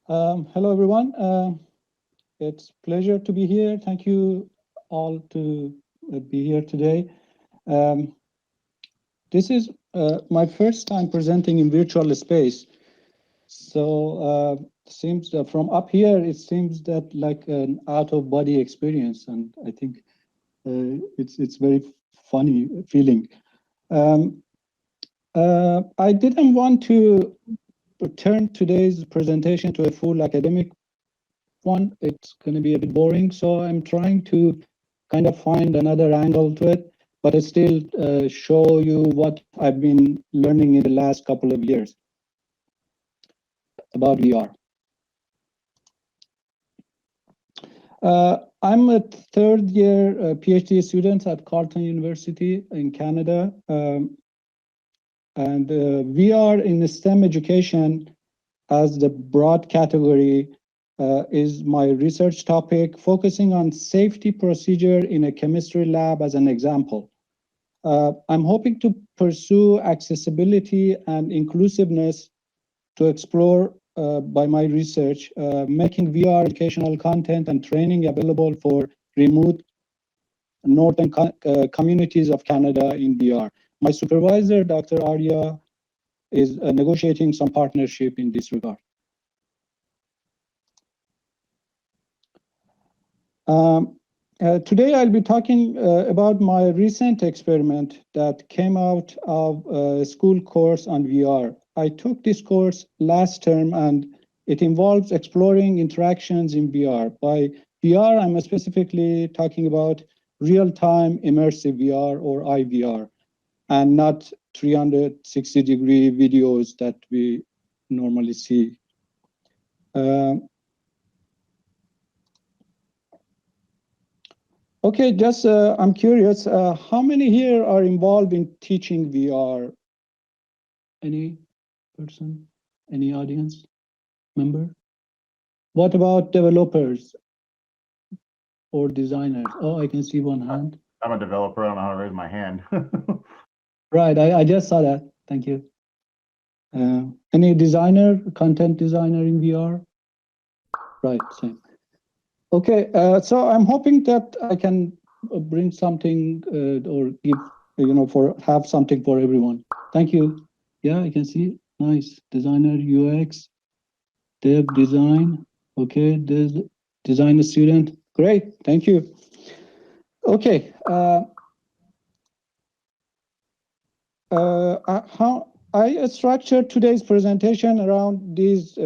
Hello, everyone. It's a pleasure to be here. Thank you all to be here today. This is my first time presenting in virtual space. So seems from up here, it seems that like an out-of-body experience, and I think it's very funny feeling. I didn't want to turn today's presentation to a full academic one. It's going to be a bit boring, so I'm trying to kind of find another angle to it, but I still show you what I've been learning in the last couple of years about VR. I'm a third year PhD student at Carleton University in Canada. And VR in STEM education as the broad category is my research topic, focusing on safety procedure in a chemistry lab as an example. I'm hoping to pursue accessibility and inclusiveness to explore by my research, making VR educational content and training available for remote northern communities of Canada in VR. My supervisor, Dr. Arya, is negotiating some partnership in this regard. Today I'll be talking about my recent experiment that came out of a school course on VR. I took this course last term and it involves exploring interactions in VR. By VR, I'm specifically talking about real-time immersive VR or IVR, and not 360-degree videos that we normally see. Okay, just I'm curious, how many here are involved in teaching VR? Any person, any audience member? What about developers or designers? Oh, I can see one hand. I'm a developer, I don't know how to raise my hand. Right, I just saw that, thank you. Any designer, content designer in VR? Right, same. Okay, so I'm hoping that I can bring something or give, have something for everyone. Thank you. Yeah, I can see. Nice. Designer, UX, dev, design. Okay, there's design student. Great, thank you. Okay. How I structured today's presentation around these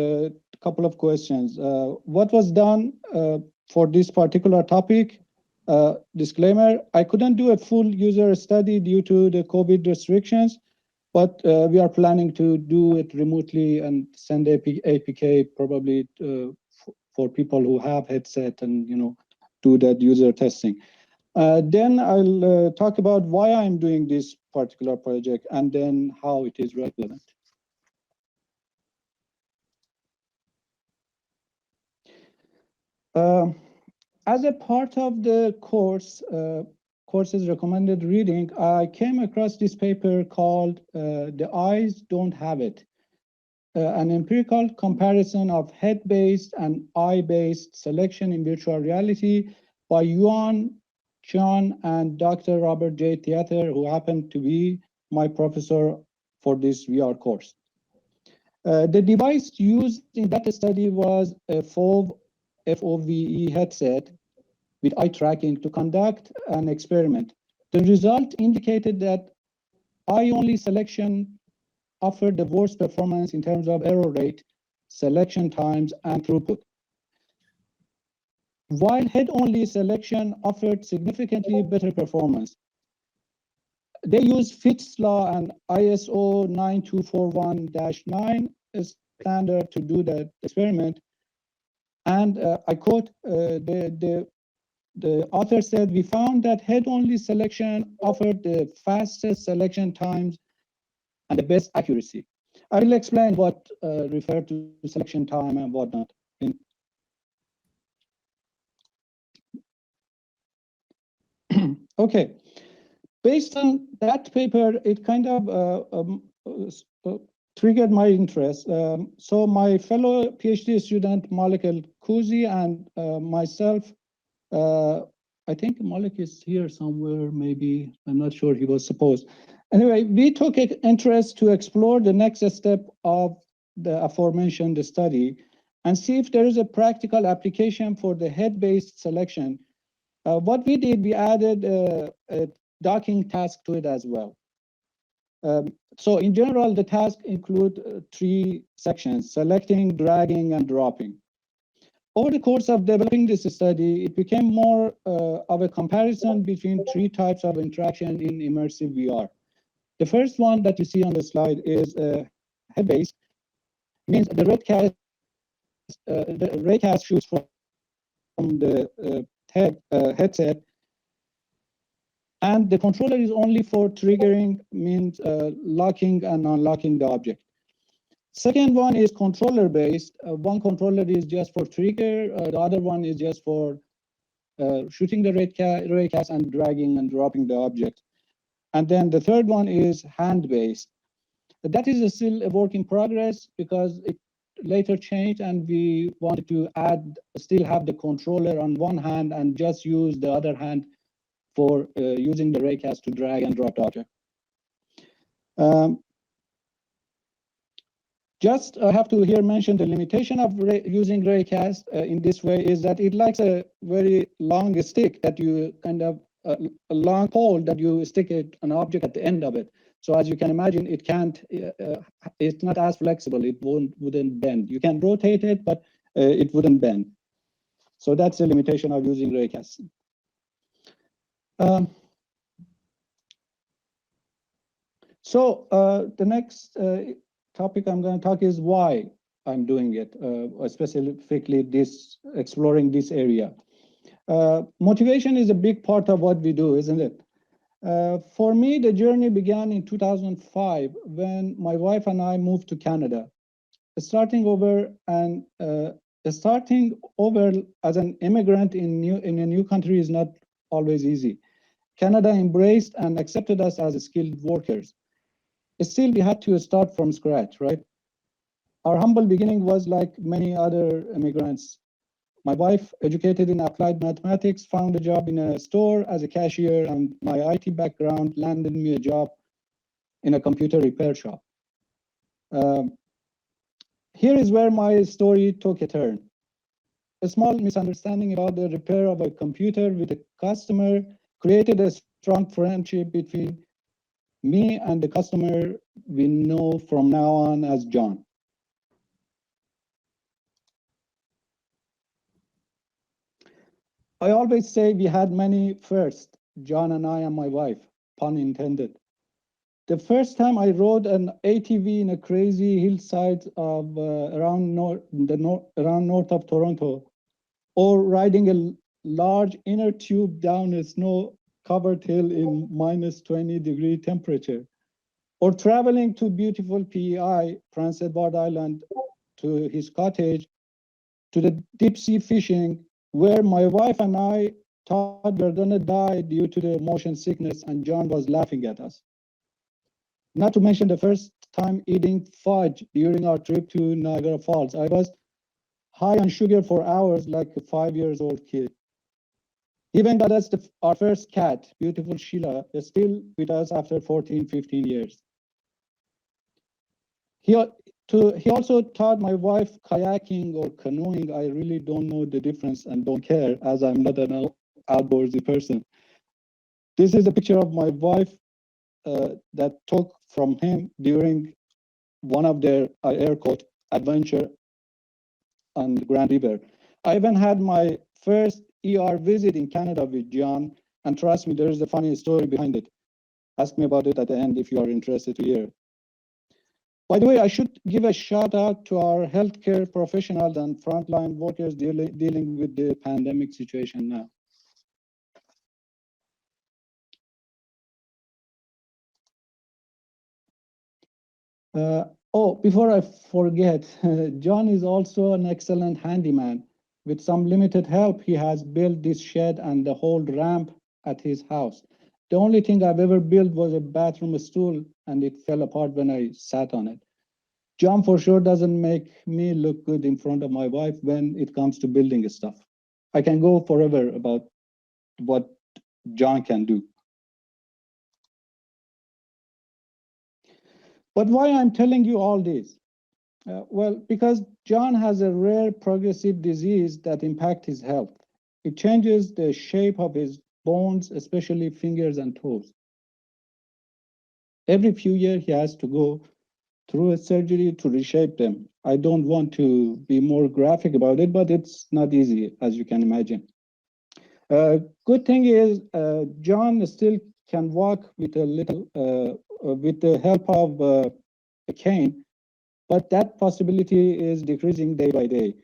couple of questions. What was done for this particular topic? Disclaimer, I couldn't do a full user study due to the COVID restrictions, but we are planning to do it remotely and send APK probably for people who have headset and do that user testing. Then I'll talk about why I'm doing this particular project and then how it is relevant. As a part of the course's recommended reading, I came across this paper called The Eyes Don't Have It, an empirical comparison of head-based and eye-based selection in virtual reality by Yuan John and Dr. Robert J. Theater, who happened to be my professor for this VR course. The device used in that study was a FOVE headset with eye tracking to conduct an experiment. The result indicated that eye-only selection offered the worst performance in terms of error rate, selection times, and throughput, while head-only selection offered significantly better performance. They used Fitts law and ISO 9241-9 standard to do that experiment. And I quote, the author said, "We found that head-only selection offered the fastest selection times and the best accuracy." I will explain what referred to selection time and whatnot. Okay, based on that paper, it kind of triggered my interest. So my fellow PhD student, Malik El-Kuzi, and myself, I think Malik is here somewhere, maybe, I'm not sure, he was supposed. Anyway, we took an interest to explore the next step of the aforementioned study and see if there is a practical application for the head-based selection. What we did, we added a docking task to it as well. So in general, the task include 3 sections: selecting, dragging, and dropping. Over the course of developing this study, it became more of a comparison between 3 types of interaction in immersive VR. The first one that you see on the slide is head-based, means the raycast shoots from the headset, and the controller is only for triggering, means locking and unlocking the object. Second one is controller-based. One controller is just for trigger, the other one is just for shooting the raycast and dragging and dropping the object. And then the third one is hand-based. That is still a work in progress because it later changed, and we wanted to still have the controller on one hand and just use the other hand for using the raycast to drag and drop the object. Just I have to here mention the limitation of using raycast in this way is that it likes a very long stick that you kind of a long pole that you stick an object at the end of it. So as you can imagine, it can't. It's not as flexible. It wouldn't bend. You can rotate it, but it wouldn't bend. So that's the limitation of using raycast. So the next topic I'm going to talk is why I'm doing it, specifically exploring this area. Motivation is a big part of what we do, isn't it? For me, the journey began in 2005 when my wife and I moved to Canada. Starting over as an immigrant in a new country is not always easy. Canada embraced and accepted us as skilled workers. Still, we had to start from scratch, right? Our humble beginning was like many other immigrants. My wife, educated in applied mathematics, found a job in a store as a cashier, and my IT background landed me a job in a computer repair shop. Here is where my story took a turn. A small misunderstanding about the repair of a computer with a customer created a strong friendship between me and the customer we know from now on as John. I always say we had many firsts, John and I and my wife, pun intended. The first time I rode an ATV in a crazy hillside of around north of Toronto, or riding a large inner tube down a snow-covered hill in -20-degree temperature, or traveling to beautiful PEI, Prince Edward Island, to his cottage, to the deep sea fishing, where my wife and I thought we were gonna die due to the motion sickness, and John was laughing at us. Not to mention the first time eating fudge during our trip to Niagara Falls. I was high on sugar for hours like a 5-year-old kid. Even got us our first cat, beautiful Sheila, is still with us after 14, 15 years. He also taught my wife kayaking or canoeing. I really don't know the difference and don't care, as I'm not an outdoorsy person. This is a picture of my wife that took from him during one of their air quote adventure on the Grand River. I even had my first ER visit in Canada with John, and trust me, there is a funny story behind it. Ask me about it at the end if you are interested to hear. By the way, I should give a shout out to our healthcare professionals and frontline workers dealing with the pandemic situation now. Before I forget, John is also an excellent handyman. With some limited help, he has built this shed and the whole ramp at his house. The only thing I've ever built was a bathroom stool, and it fell apart when I sat on it. John for sure doesn't make me look good in front of my wife when it comes to building stuff. I can go forever about what John can do. But why I'm telling you all this? Well, because John has a rare progressive disease that impacts his health. It changes the shape of his bones, especially fingers and toes. Every few years, he has to go through a surgery to reshape them. I don't want to be more graphic about it, but it's not easy, as you can imagine. Good thing is, John still can walk with a little, with the help of a cane, but that possibility is decreasing day by day.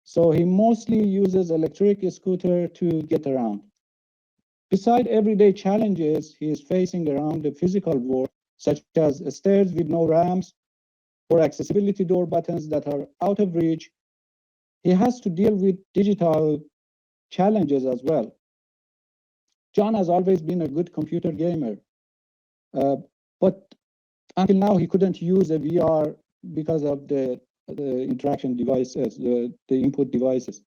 So he mostly uses electric scooter to get around. Beside everyday challenges he is facing around the physical world, such as stairs with no ramps or accessibility door buttons that are out of reach, he has to deal with digital challenges as well. John has always been a good computer gamer, but until now he couldn't use a VR because of the interaction devices, the input devices.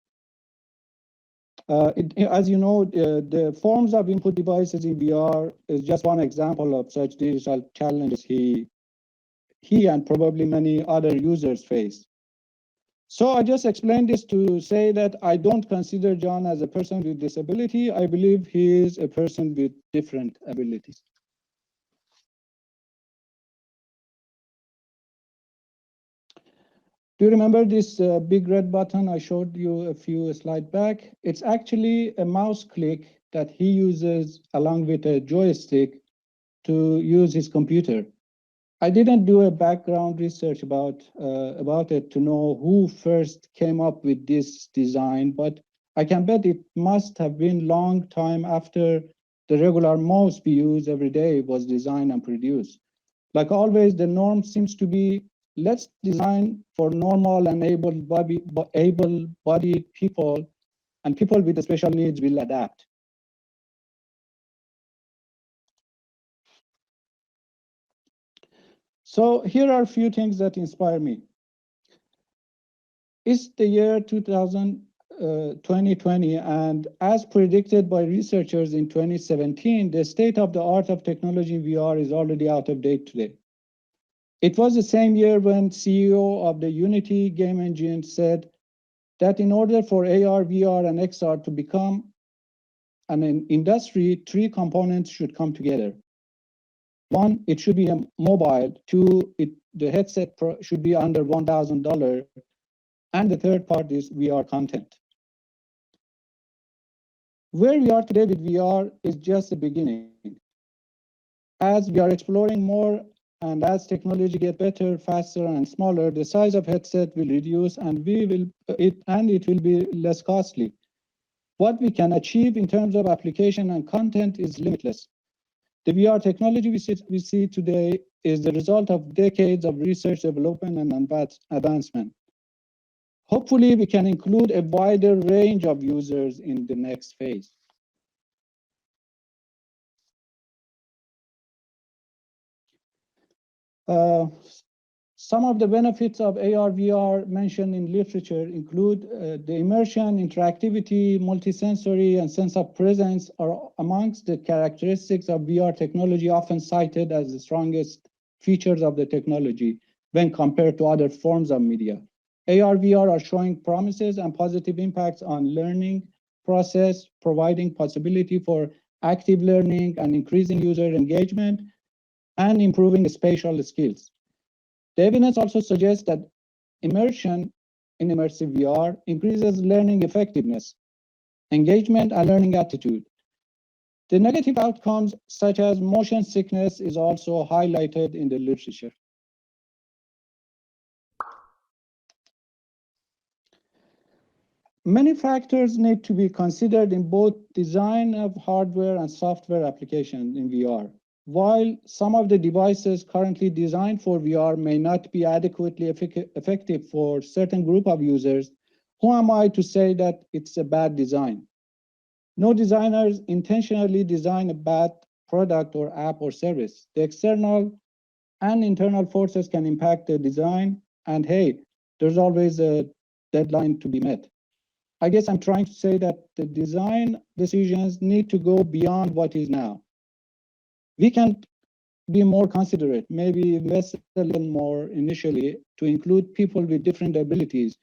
As you know, the forms of input devices in VR is just one example of such digital challenges he and probably many other users face. So I just explained this to say that I don't consider John as a person with disability. I believe he is a person with different abilities. Do you remember this big red button I showed you a few slides back? It's actually a mouse click that he uses along with a joystick to use his computer. I didn't do a background research about it to know who first came up with this design, but I can bet it must have been a long time after the regular mouse we use every day was designed and produced. Like always, the norm seems to be, let's design for normal and able-bodied people, and people with special needs will adapt. So here are a few things that inspire me. It's the year 2020, and as predicted by researchers in 2017, the state of the art of technology in VR is already out of date today. It was the same year when CEO of the Unity game engine said that in order for AR, VR, and XR to become an industry, three components should come together. One, it should be a mobile. Two, the headset should be under $1,000. And the third part is VR content. Where we are today with VR is just the beginning. As we are exploring more and as technology gets better, faster, and smaller, the size of headset will reduce and it will be less costly. What we can achieve in terms of application and content is limitless. The VR technology we see today is the result of decades of research, development, and advancement. Hopefully, we can include a wider range of users in the next phase. Some of the benefits of AR, VR mentioned in literature include the immersion, interactivity, multisensory, and sense of presence are amongst the characteristics of VR technology often cited as the strongest features of the technology when compared to other forms of media. AR, VR are showing promises and positive impacts on learning process, providing possibility for active learning and increasing user engagement, and improving spatial skills. The evidence also suggests that immersion in immersive VR increases learning effectiveness, engagement, and learning attitude. The negative outcomes, such as motion sickness, is also highlighted in the literature. Many factors need to be considered in both design of hardware and software applications in VR. While some of the devices currently designed for VR may not be adequately effective for certain group of users, who am I to say that it's a bad design? No designers intentionally design a bad product or app or service. The external and internal forces can impact the design, And hey, there's always a deadline to be met. I guess I'm trying to say that the design decisions need to go beyond what is now. We can be more considerate, maybe invest a little more initially to include people with different abilities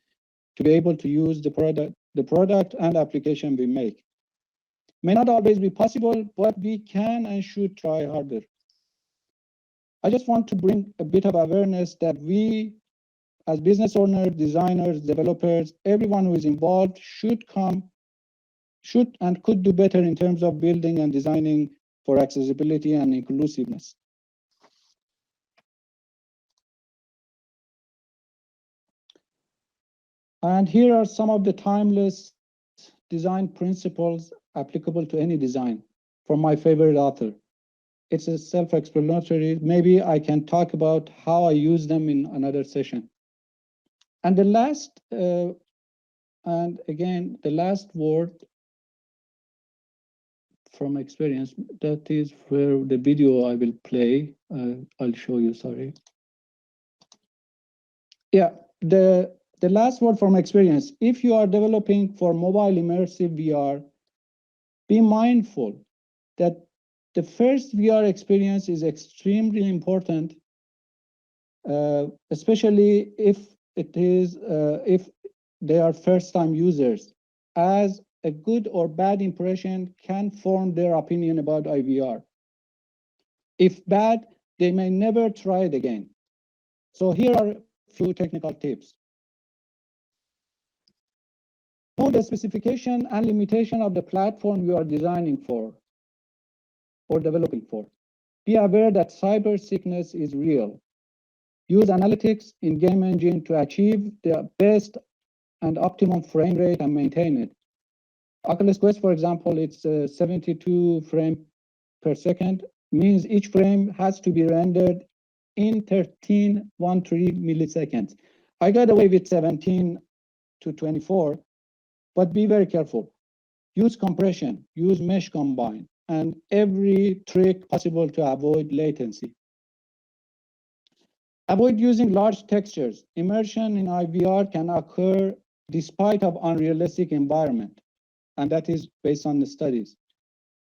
to be able to use the product and application we make. May not always be possible, but we can and should try harder. I just want to bring a bit of awareness that we, as business owners, designers, developers, everyone who is involved should and could do better in terms of building and designing for accessibility and inclusiveness. And here are some of the timeless design principles applicable to any design from my favorite author. It's a self-explanatory. Maybe I can talk about how I use them in another session. And the last, and again, the last word from experience, that is where the video I will play. I'll show you, sorry. Yeah, the last word from experience. If you are developing for mobile immersive VR, be mindful that the first VR experience is extremely important, especially if they are first-time users, as a good or bad impression can form their opinion about IVR. If bad, they may never try it again. So here are a few technical tips. Know the specification and limitation of the platform you are designing for or developing for. Be aware that cyber sickness is real. Use analytics in game engine to achieve the best and optimum frame rate and maintain it. Oculus Quest, for example, it's 72 frames per second, means each frame has to be rendered in 13.13 milliseconds. I got away with 17 to 24, but be very careful. Use compression, use mesh combine, and every trick possible to avoid latency. Avoid using large textures. Immersion in IVR can occur despite of unrealistic environment, and that is based on the studies.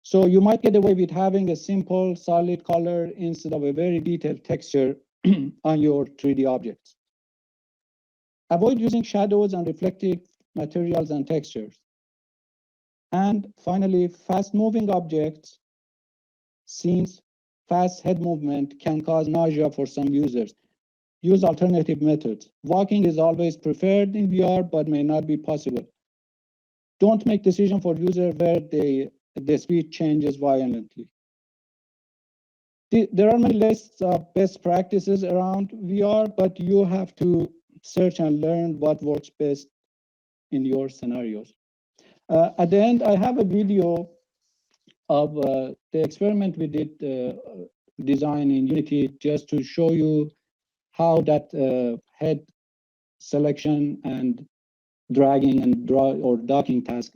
So you might get away with having a simple solid color instead of a very detailed texture on your 3D objects. Avoid using shadows and reflective materials and textures. And finally, fast-moving objects, scenes, fast head movement can cause nausea for some users. Use alternative methods. Walking is always preferred in VR, but may not be possible. Don't make decisions for users where the speed changes violently. There are many lists of best practices around VR, but you have to search and learn what works best in your scenarios. At the end, I have a video of the experiment we did design in Unity just to show you how that head selection and dragging and docking task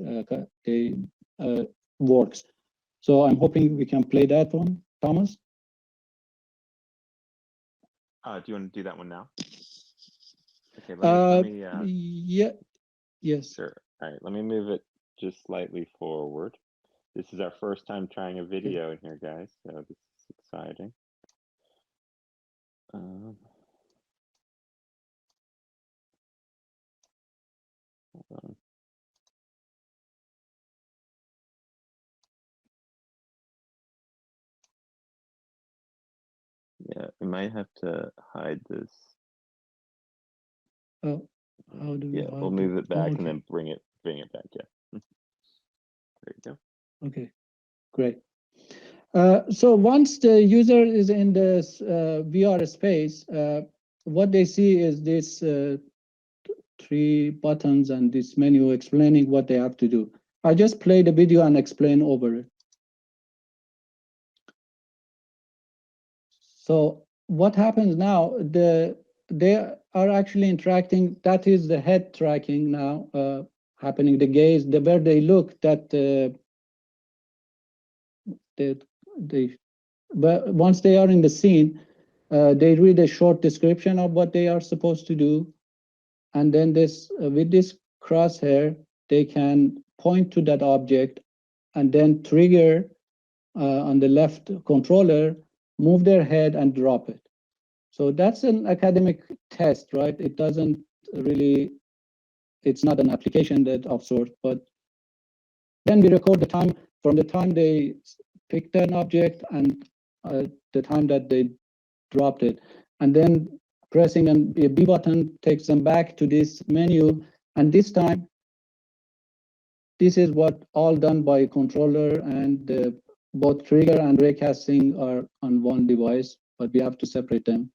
works. So I'm hoping we can play that one, Thomas. Do you want to do that one now? Okay, let me yeah, yes. Sure. All right, let me move it just slightly forward. This is our first time trying a video in here, guys, so this is exciting. Hold on. Yeah, we might have to hide this. Oh, how do we? Yeah, we'll move it back okay. and then bring it back. Yeah. There you go. Okay, great. So once the user is in this VR space, what they see is this 3 buttons and this menu explaining what they have to do. I just play the video and explain over it. So what happens now, they are actually interacting. That is the head tracking now happening, the gaze, where they look, that but once they are in the scene, They read a short description of what they are supposed to do. And then this, with this crosshair, they can point to that object and then trigger on the left controller, move their head and drop it. So that's an academic test, right? It doesn't really, it's not an application that of sort, but then we record the time from the time they picked an object and the time that they dropped it. And then pressing a B button takes them back to this menu. And this time, this is what all done by a controller, and both trigger and raycasting are on one device, but we have to separate them.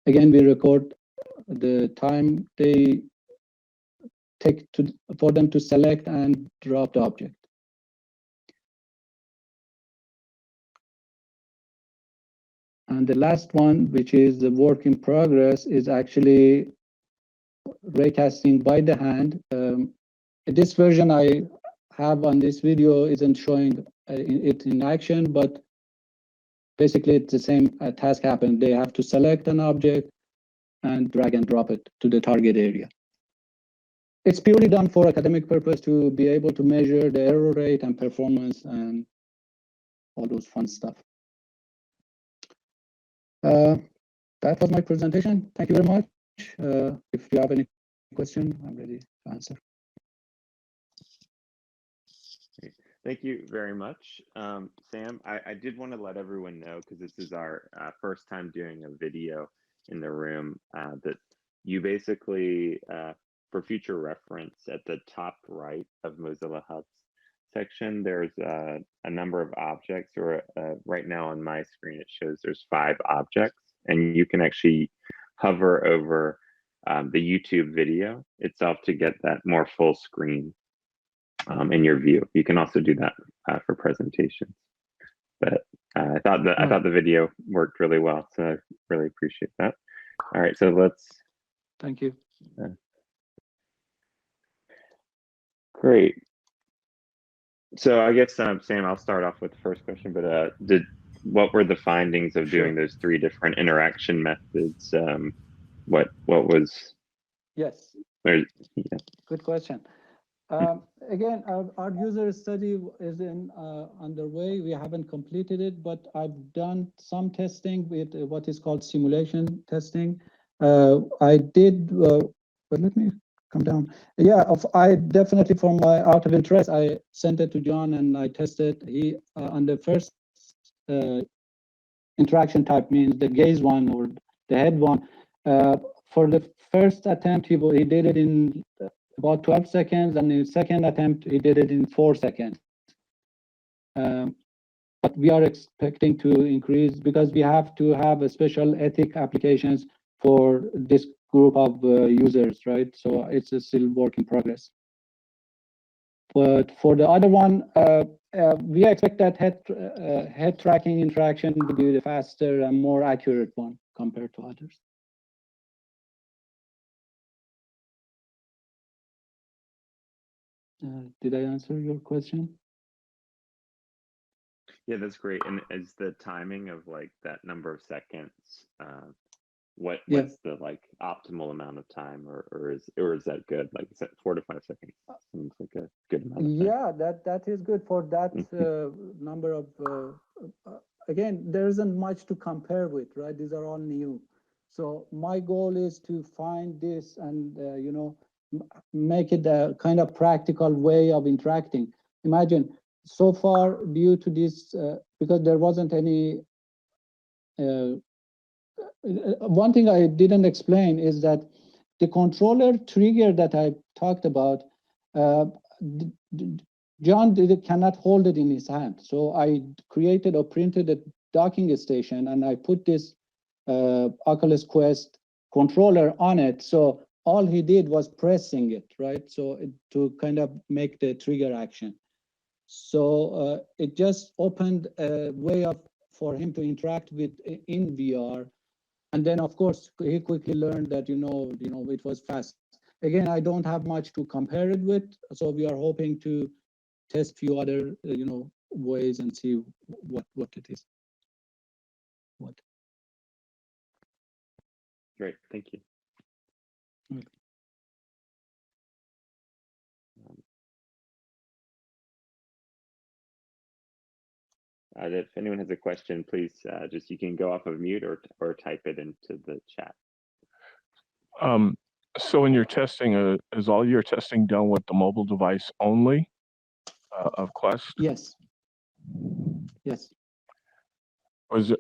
Again, we record the time they take for them to select and drop the object. And the last one, which is the work in progress, is actually raycasting by the hand. This version I have on this video isn't showing it in action, but basically it's the same task happened. They have to select an object and drag and drop it to the target area. It's purely done for academic purpose to be able to measure the error rate and performance and all those fun stuff. That was my presentation. Thank you very much. If you have any question, I'm ready to answer. Thank you very much, Sam. I did want to let everyone know, because this is our first time doing a video in the room, that you basically, for future reference, at the top right of Mozilla Hub's section, there's a number of objects, or right now on my screen, it shows there's 5 objects, and you can actually hover over the YouTube video itself to get that more full screen in your view. You can also do that for presentations. But I thought the video worked really well, so I really appreciate that. All right, so let's. Thank you. Great. So I guess Sam, I'll start off with the first question. But what were the findings of doing those 3 different interaction methods? What was? Yes. Yeah. Good question. Again, our user study is underway. We haven't completed it, but I've done some testing with what is called simulation testing. I did, but let me come down. Yeah, I definitely, from my out of interest, I sent it to John and I tested. He on the first interaction type, means the gaze one or the head one. For the first attempt, he did it in about 12 seconds, and in the second attempt, he did it in 4 seconds. But we are expecting to increase, because we have to have a special ethic applications for this group of users, right? So it's still work in progress. But for the other one, we expect that head tracking interaction to be the faster and more accurate one compared to others. Did I answer your question? Yeah, that's great. And is the timing of like that number of seconds, what's the like optimal amount of time, or is that good? Like, is that 4 to 5 seconds? Seems like a good amount of time. Yeah, that is good for that number of. Again, there isn't much to compare with, right? These are all new. So my goal is to find this and you know, make it a kind of practical way of interacting. Imagine, so far, due to this, because there wasn't any. One thing I didn't explain is that the controller trigger that I talked about, John cannot hold it in his hand. So I created or printed a docking station, and I put this Oculus Quest controller on it. So all he did was pressing it, right? So to kind of make the trigger action. So it just opened a way for him to interact with in VR. And then, of course, he quickly learned that, you know, it was fast. Again, I don't have much to compare it with. So we are hoping to test a few other, ways and see what it is. Great, thank you. If anyone has a question, please just you can go off of mute or type it into the chat. So in your testing, is all your testing done with the mobile device only of Quest? Yes. Yes. Or is it,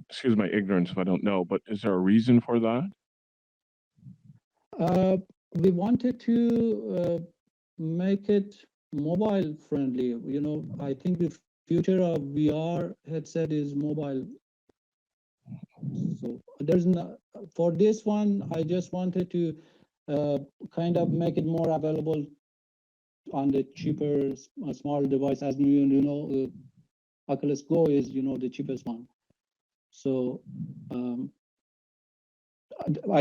excuse my ignorance if I don't know, but is there a reason for that? We wanted to make it mobile friendly. You know, I think the future of VR headset is mobile. So there's no, for this one, I just wanted to kind of make it more available on the cheaper, small device. As you know, Oculus Go is, you know, the cheapest one. So I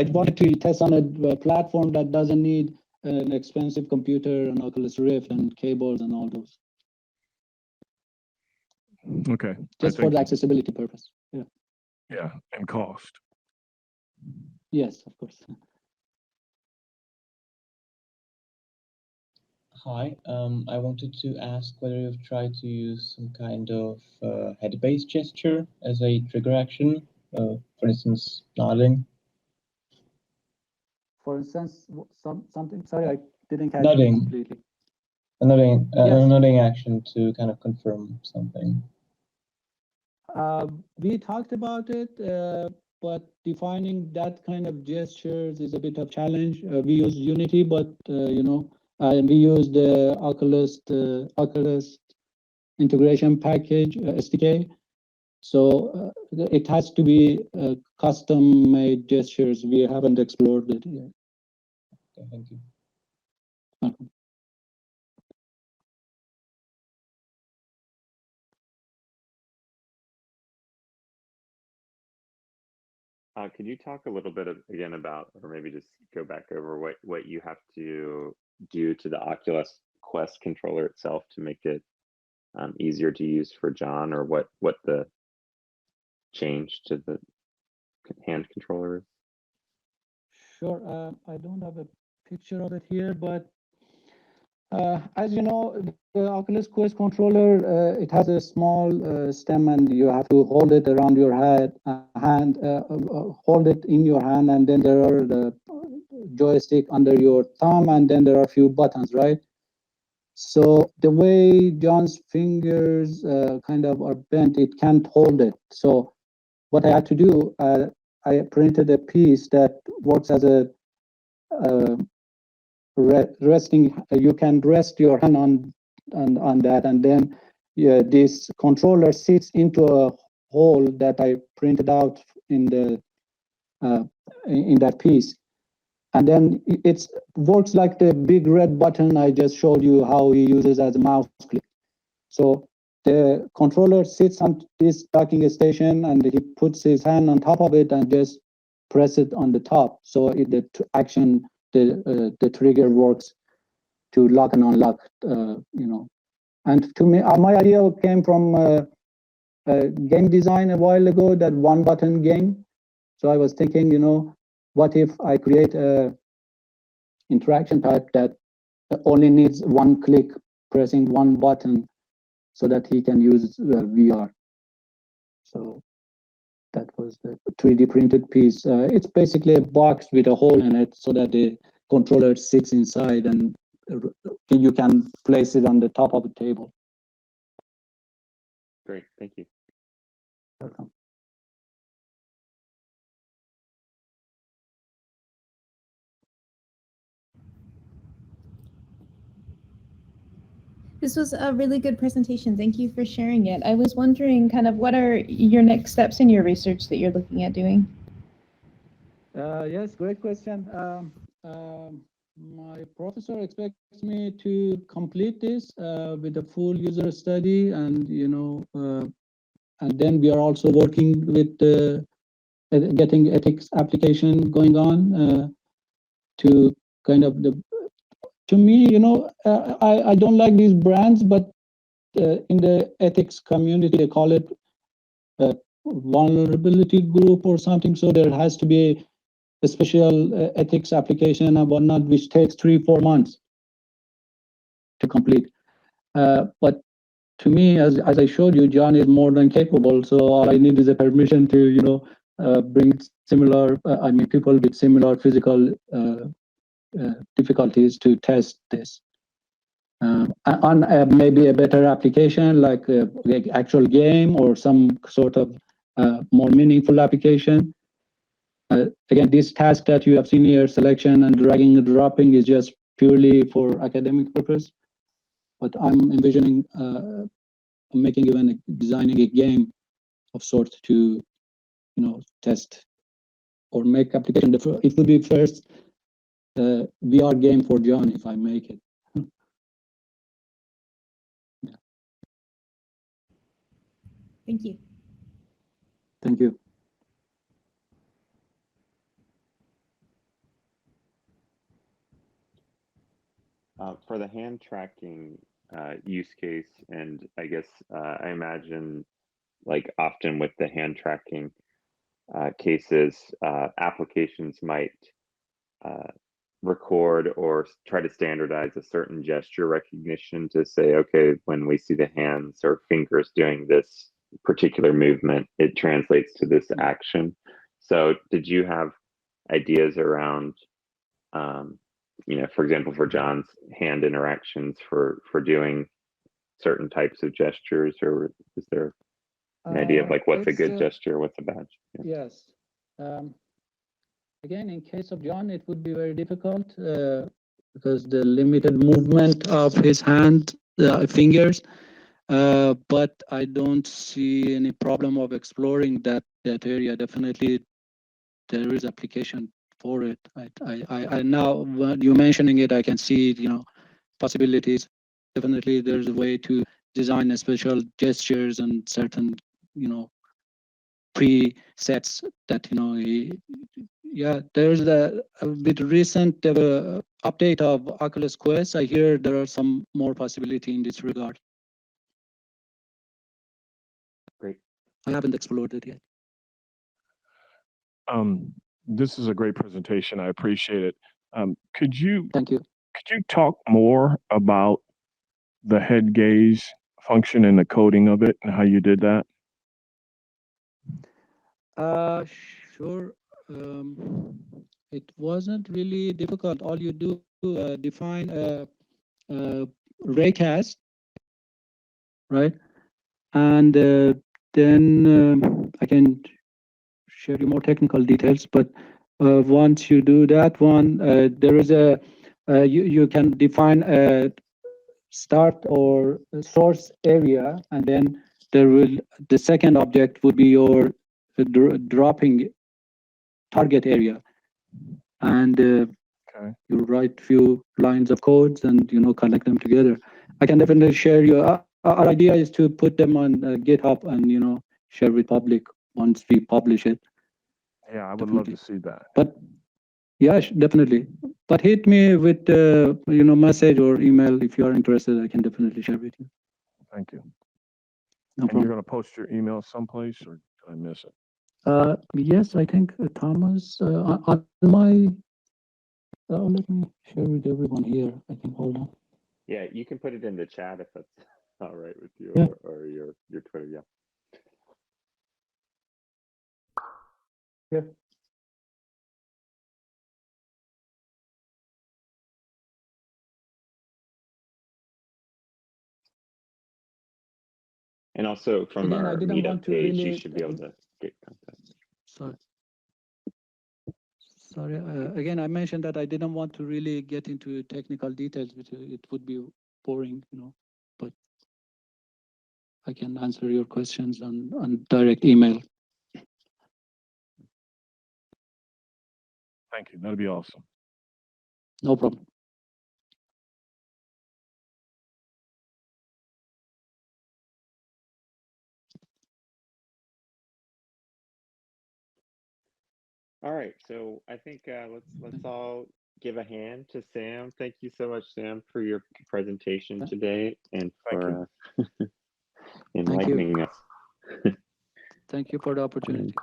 wanted to test on a platform that doesn't need an expensive computer and Oculus Rift and cables and all those. Okay. Just for the accessibility purpose. Yeah. Yeah, and cost. Yes, of course. Hi, I wanted to ask whether you've tried to use some kind of head-based gesture as a trigger action, for instance, nodding. For instance, something. Sorry, I didn't catch Nodding. it completely. A nodding, Yes. a nodding action to kind of confirm something. We talked about it, but defining that kind of gestures is a bit of challenge. We use Unity, but you know, we use the Oculus integration package SDK. So it has to be custom-made gestures. We haven't explored it yet. Okay, thank you. Okay. Could you talk a little bit again about, or maybe just go back over what you have to do to the Oculus Quest controller itself to make it easier to use for John, or what the change to the hand controller is? Sure. I don't have a picture of it here, but as you know, the Oculus Quest controller, it has a small stem, and you have to hold it around your hand, hold it in your hand, and then there are the joystick under your thumb, and then there are a few buttons, right? So the way John's fingers kind of are bent, it can't hold it. So what I had to do, I printed a piece that works as a resting. You can rest your hand on that, and then this controller sits into a hole that I printed out in the in that piece, and then it works like the big red button I just showed you how he uses as a mouse click. So the controller sits on this docking station, and he puts his hand on top of it and just press it on the top. So the action, the trigger works to lock and unlock, you know. And to me, my idea came from game design a while ago, that one button game. So I was thinking, you know, what if I create a interaction type that only needs one click, pressing one button, so that he can use VR. So that was the 3D printed piece. It's basically a box with a hole in it, so that the controller sits inside, and you can place it on the top of the table. Great, thank you. Welcome. This was a really good presentation. Thank you for sharing it. I was wondering kind of what are your next steps in your research that you're looking at doing? Yes, great question. My professor expects me to complete this with a full user study, and you know, and then we are also working with getting ethics application going on to kind of to me, you know, I don't like these brands, but in the ethics community, they call it a vulnerability group or something. So there has to be special ethics application and whatnot, which takes 3-4 months to complete. But to me, as I showed you, John is more than capable. So all I need is a permission to, bring similar, people with similar physical difficulties to test this. On maybe a better application like actual game or some sort of more meaningful application. Again, this task that you have seen here, selection and dragging and dropping, is just purely for academic purpose. But I'm envisioning designing a game of sorts to, test or make application. It would be first VR game for John if I make it. Thank you. Thank you. For the hand tracking use case, and I guess I imagine, like often with the hand tracking cases, applications might record or try to standardize a certain gesture recognition to say, okay, when we see the hands or fingers doing this particular movement, it translates to this action. So did you have ideas around, for example, for John's hand interactions for doing certain types of gestures, or is there an idea of like what's a good gesture, what's a bad? Yeah. Yes. Again, in case of John, it would be very difficult because the limited movement of his hand, fingers. But I don't see any problem of exploring that area. Definitely, there is application for it. I now, when you mentioning it, I can see, possibilities. Definitely, there's a way to design a special gestures and certain, presets that, there's with recent update of Oculus Quest, I hear there are some more possibility in this regard. Great. I haven't explored it yet. This is a great presentation. I appreciate it. Could you Thank you. talk more about the head gaze function and the coding of it and how you did that? Sure. It wasn't really difficult. All you do define a raycast, right? And then I can share you more technical details. But once you do that one, there is a you can define a start or a source area, and then the second object would be your dropping target area, and Okay. you write few lines of codes and connect them together. I can definitely share you. Our idea is to put them on GitHub and share with public once we publish it. Yeah, I would love to see that. But yeah, definitely. But hit me with message or email if you are interested. I can definitely share with you. Thank you. No And problem. you're going to post your email someplace, or did I miss it? Yes, I think Thomas on my. Let me share with everyone here. I think, hold on. Yeah, you can put it in the chat if that's all right with you, Yeah. or your Twitter. Yeah. Yeah. And also from Again, I our didn't Meetup want to page, you really- should be able to get contact. Sorry. Again, I mentioned that I didn't want to really get into technical details, which it would be boring, but I can answer your questions on direct email. Thank you. That'd be awesome. No problem. All right, so I think let's all give a hand to Sam. Thank you so much, Sam, for your presentation today and Thank for Thank you. enlightening us. Thank you for the opportunity.